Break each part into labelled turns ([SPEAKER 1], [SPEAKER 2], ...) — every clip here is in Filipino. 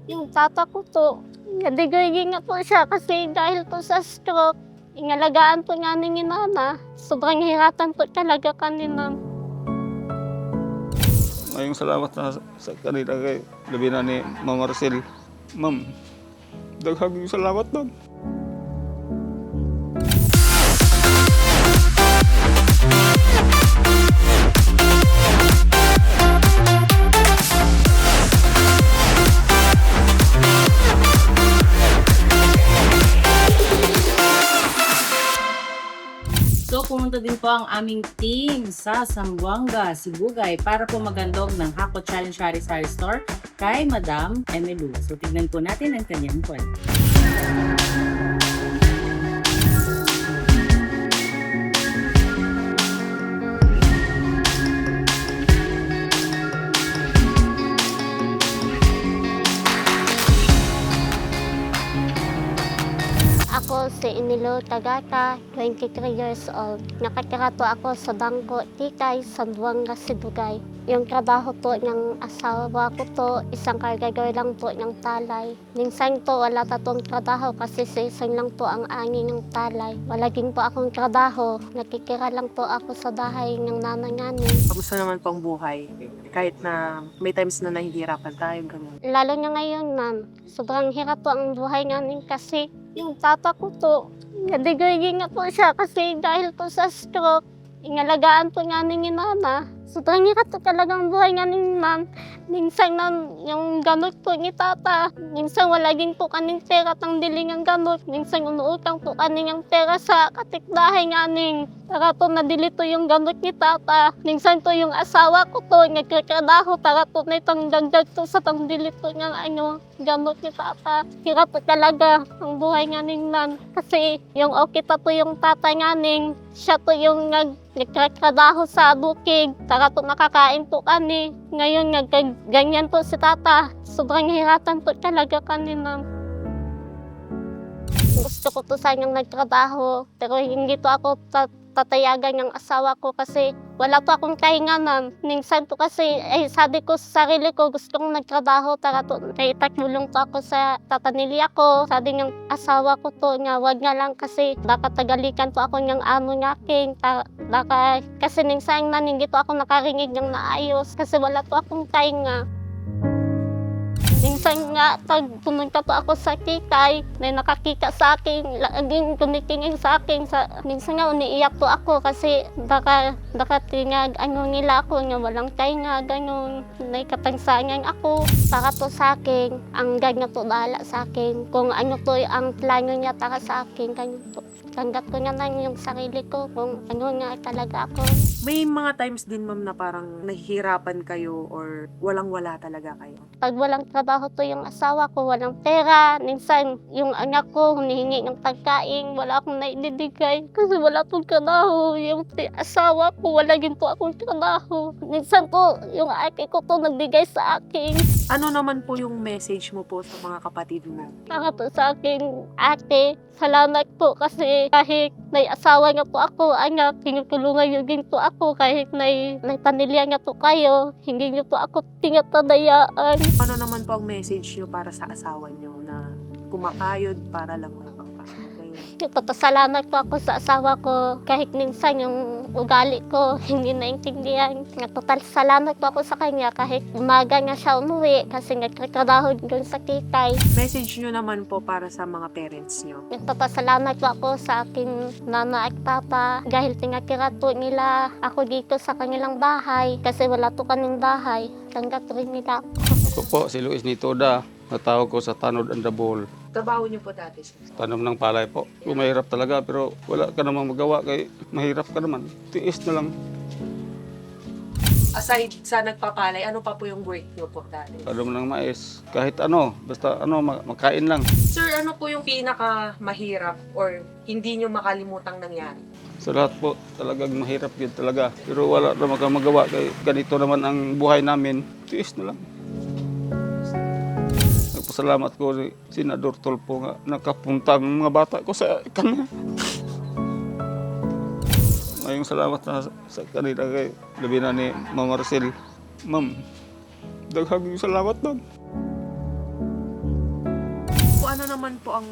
[SPEAKER 1] Yung tata ko po, nadigay nga po siya kasi dahil po sa stroke, inalagaan po nga ni Nana. Sobrang hiratan po talaga kanina.
[SPEAKER 2] Maraming salamat sa kanila kay labi na ni Ma'am Marcel. Ma'am, daghang salamat ma'am.
[SPEAKER 3] So pumunta din po ang aming team sa Zamboanga, Sibugay para po maghandog ng Hako Challenge Sari-Sari Store kay Madam Emelu. So tignan po natin ang kanyang kwento.
[SPEAKER 1] Ako si Emilio Tagata, 23 years old. Nakatira po ako sa Bangko, Tikay, Zamboanga, Sibugay. Yung trabaho po ng asawa ko po, isang kargador lang po ng talay. Minsan po wala pa pong trabaho kasi sa isang lang po ang ani ng talay. Wala din po akong trabaho, nakikira lang po ako sa bahay ng nananganin.
[SPEAKER 4] Kamusta naman po ang buhay? Kahit na may times na nahihirapan tayo, gano'n.
[SPEAKER 1] Lalo na ngayon, ma'am, sobrang hirap po ang buhay namin kasi yung tata ko po, nadigay nga po siya kasi dahil po sa stroke, inalagaan po nga ni Nana. Sobrang hirap po talaga ang buhay nga ni ma'am. Minsan ma'am, yung gamot po ni tata, minsan wala din po kaming pera pang biling ang gamot. Minsan umuutang po kami ng pera sa kapitbahay namin para po madili po yung gamot ni tata. Minsan po yung asawa ko po, nagkatrabaho para po may pangdagdag po sa pangbili po ng gamot ni tata. Hirap po talaga ang buhay nga ni ma'am. Kasi yung okay pa po yung tata nga ning, siya po yung nagtatrabaho sa bukid para po makakain po kami. Ngayon ganyan po si tata. Sobrang hiratan po talaga kami, ma'am. Gusto ko po sanang nagtrabaho pero hindi po ako tatayagan ng asawa ko kasi wala po akong kahinga, ma'am. Minsan po kasi sabi ko sa sarili ko gusto kong nagtrabaho para po naitagulong po ako sa pamilya ko. Sabi ng asawa ko po nga wag nga lang kasi baka tagalikan po ako ng amo nakin. Baka kasi minsan na hindi po ako nakarinig ng maayos kasi wala po akong kahinga. Minsan nga, pag pumunta po ako sa Tikay, may nakakita sa akin, laging tumitingin sa akin. Minsan nga, umiiyak po ako kasi baka nila ako nga walang tainga, gano'n. May kapansanan ako. Para po sa akin, ang God na po bahala sa akin. Kung ano po ang plano niya para sa akin, ganyan po. Tanggap ko naman yung sarili ko kung ano nga talaga ako.
[SPEAKER 4] May mga times din, ma'am, na parang nahihirapan kayo or walang-wala talaga kayo.
[SPEAKER 1] Pag walang trabaho to yung asawa ko, walang pera. Minsan, yung anak ko humihingi ng pagkain, wala akong naibibigay kasi wala pong trabaho. Yung asawa ko, wala din po akong trabaho. Minsan po, yung ate ko to nagbigay sa akin.
[SPEAKER 4] Ano naman po yung message mo po sa mga kapatid mo?
[SPEAKER 1] Para po sa akin, ate, salamat po kasi kahit may asawa nga po ako, anak, tinutulungan niyo din po ako kahit may pamilya nga po kayo, hindi niyo po ako tinatadayaan.
[SPEAKER 4] Ano naman po ang message nyo para sa asawa nyo na kumakayod para lang makapagpapagay?
[SPEAKER 1] Nagpapasalamat po ako sa asawa ko kahit minsan yung ugali ko hindi naintindihan. Nagpapasalamat po ako sa kanya kahit umaga nga siya umuwi kasi nagtatrabaho doon sa Tikay.
[SPEAKER 4] Message nyo naman po para sa mga parents nyo.
[SPEAKER 1] Nagpapasalamat po ako sa aking mama at papa dahil tinatira po nila ako dito sa kanilang bahay kasi wala po kaming bahay. Tanggap rin nila ako.
[SPEAKER 2] Ako po si Luis Nitoda. Natawag ko sa Tanod and the Ball.
[SPEAKER 4] Trabaho nyo po dati, sir?
[SPEAKER 2] Tanom ng palay po. Kung mahirap talaga pero wala ka namang magawa kay mahirap ka naman. Tiis na lang.
[SPEAKER 4] Aside sa nagpapalay, ano pa po yung work nyo po dati?
[SPEAKER 2] Tanom ng mais. Kahit ano, basta makain lang.
[SPEAKER 4] Sir, ano po yung pinaka mahirap or hindi nyo makalimutang nangyari?
[SPEAKER 2] Sa lahat po, talagang mahirap yun talaga. Pero wala naman kang magawa kay ganito naman ang buhay namin. Tiis na lang. Nagpasalamat ko si Senador Tulfo nga nakapunta ang mga bata ko sa kanya. Maraming salamat sa kanila kay labi na ni Ma'am Marcel. Ma'am, daghang salamat ma'am.
[SPEAKER 4] Ano naman po ang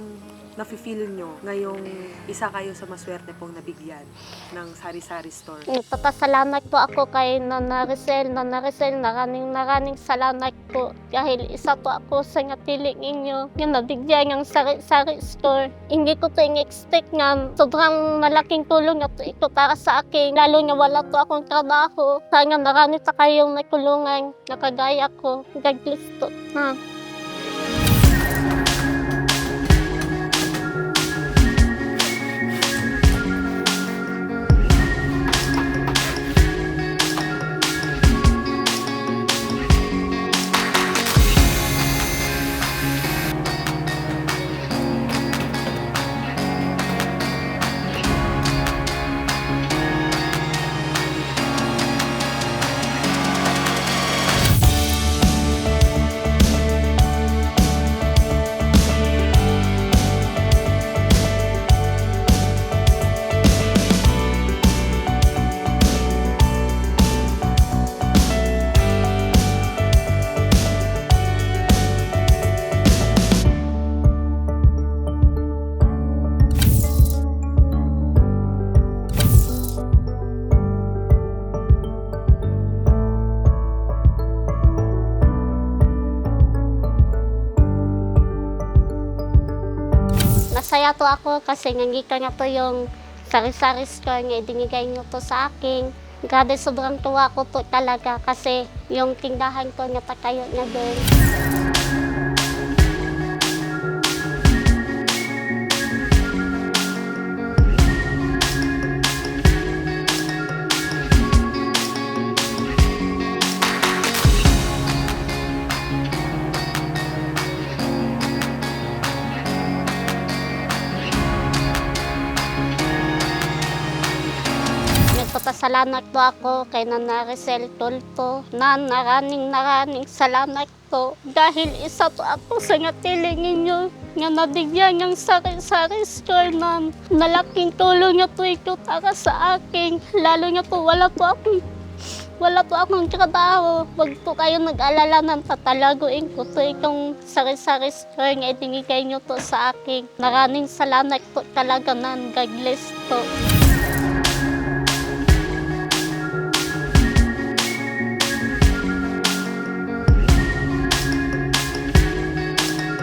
[SPEAKER 4] nafe-feel nyo ngayong isa kayo sa maswerte pong nabigyan ng sari-sari store?
[SPEAKER 1] Nagpapasalamat po ako kay Nana Rizel. Nana Rizel, maraming salamat po. Dahil isa po ako sa napiling inyo yung nabigyan ng sari-sari store. Hindi ko to in-expect nga sobrang malaking tulong na to ito para sa akin. Lalo na wala to akong trabaho. Sana marami pa kayong natulungan na kagaya ko. God bless po. Masaya to ako kasi nangika na to yung sari-sari store nga ibinigay niyo to sa akin. Grabe, sobrang tuwa ko to talaga kasi yung tindahan ko na takayo na doon. Nagpapasalamat po ako kay Nana Rizel Tolto. Maraming salamat po. Dahil isa po ako sa napiling ninyo nga nabigyan ng sari-sari store na malaking tulong na po ito para sa akin. Lalo na po wala po akong trabaho. Huwag po kayo mag-alala ng tatalaguin ko to itong sari-sari store nga ibinigay nyo to sa akin. Maraming salamat po talaga, God bless po.